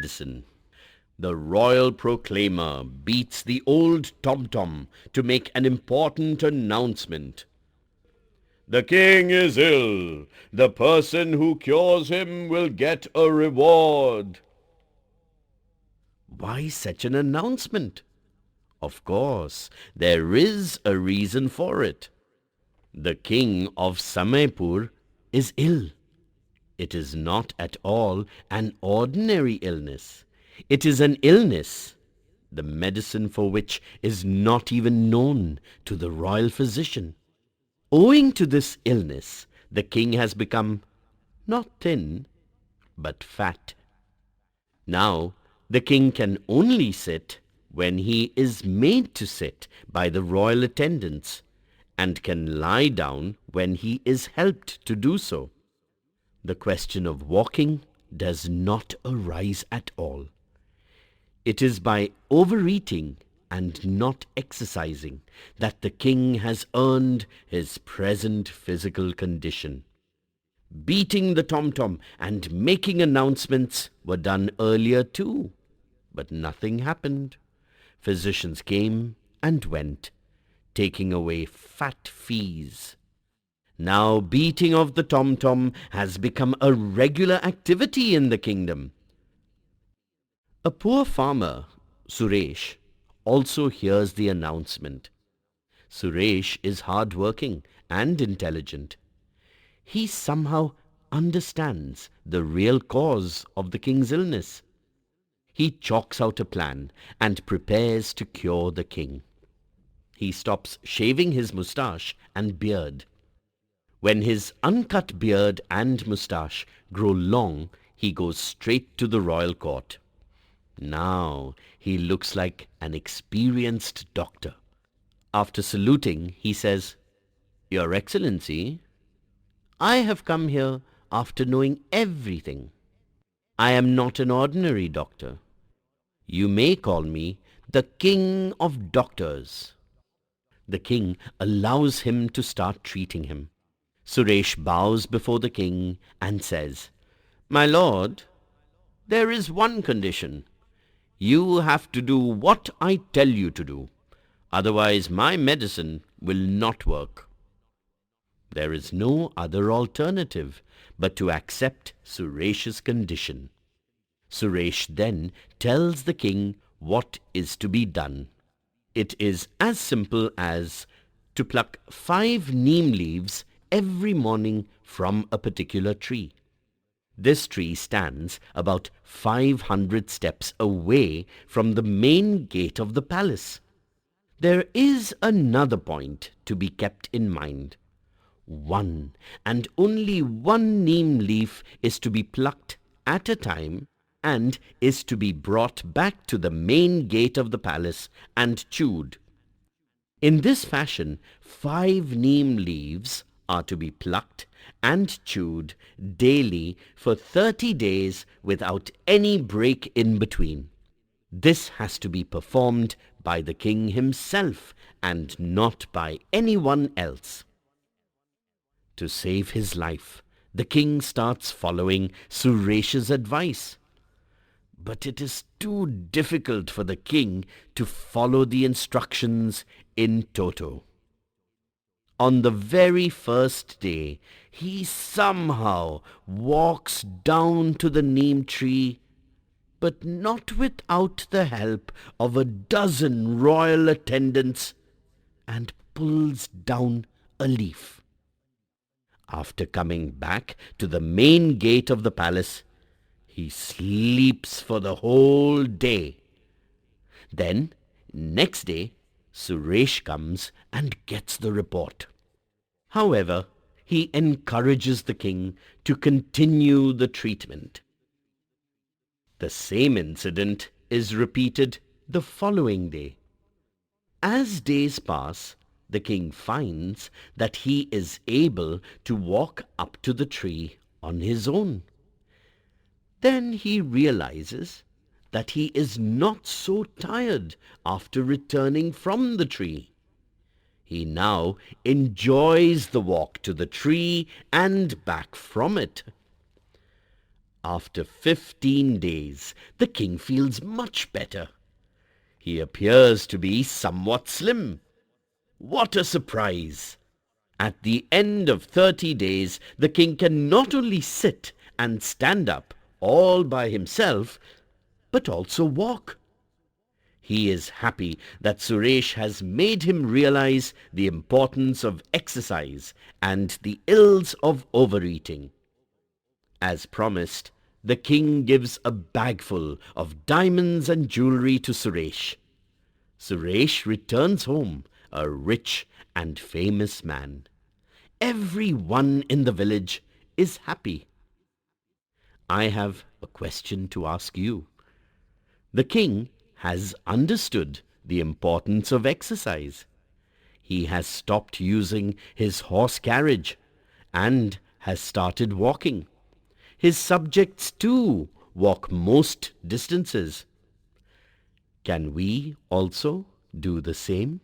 medicine. The royal proclaimer beats the old tom-tom to make an important announcement. The king is ill. The person who cures him will get a reward. Why such an announcement? Of course, there is a reason for it. The king of Samaypur is ill. It is not at all an ordinary illness. It is an illness, the medicine for which is not even known to the royal physician. Owing to this illness, the king has become not thin, but fat. Now, the king can only sit when he is made to sit by the royal attendants, and can lie down when he is helped to do so. The question of walking does not arise at all. It is by overeating and not exercising that the king has earned his present physical condition. Beating the tom-tom and making announcements were done earlier too, but nothing happened. Physicians came and went, taking away fat fees. Now beating of the tom-tom has become a regular activity in the kingdom. A poor farmer, Suresh, also hears the announcement. Suresh is hard-working and intelligent. He somehow understands the real cause of the king's illness. He chalks out a plan and prepares to cure the king. He stops shaving his moustache and beard. When his uncut beard and moustache grow long, he goes straight to the royal court. Now he looks like an experienced doctor. After saluting, he says, "Your Excellency, I have come here after knowing everything. I am not an ordinary doctor. You may call me the King of Doctors." The king allows him to start treating him. Suresh bows before the king and says, "My lord, there is one condition. You have to do what I tell you to do. Otherwise my medicine will not work." There is no other alternative but to accept Suresh's condition. Suresh then tells the king what is to be done. It is as simple as to pluck 5 neem leaves every morning from a particular tree. This tree stands about 500 steps away from the main gate of the palace. There is another point to be kept in mind. One and only one neem leaf is to be plucked at a time and is to be brought back to the main gate of the palace and chewed. In this fashion, 5 neem leaves are to be plucked and chewed daily for 30 days without any break in between. This has to be performed by the king himself and not by anyone else. To save his life, the king starts following Suresh's advice. But it is too difficult for the king to follow the instructions in toto. On the very first day, he somehow walks down to the neem tree, but not without the help of a dozen royal attendants, and pulls down a leaf. After coming back to the main gate of the palace, he sleeps for the whole day. Then, next day, Suresh comes and gets the report. However, he encourages the king to continue the treatment. The same incident is repeated the following day. As days pass, the king finds that he is able to walk up to the tree on his own. Then he realizes that he is not so tired after returning from the tree. He now enjoys the walk to the tree and back from it. After 15 days, the king feels much better. He appears to be somewhat slim. What a surprise! At the end of 30 days, the king can not only sit and stand up all by himself, but also walk. He is happy that Suresh has made him realize the importance of exercise and the ills of overeating. As promised, the king gives a bagful of diamonds and jewelry to Suresh. Suresh returns home a rich and famous man. Everyone in the village is happy. I have a question to ask you. The king has understood the importance of exercise. He has stopped using his horse carriage and has started walking. His subjects too walk most distances. Can we also do the same?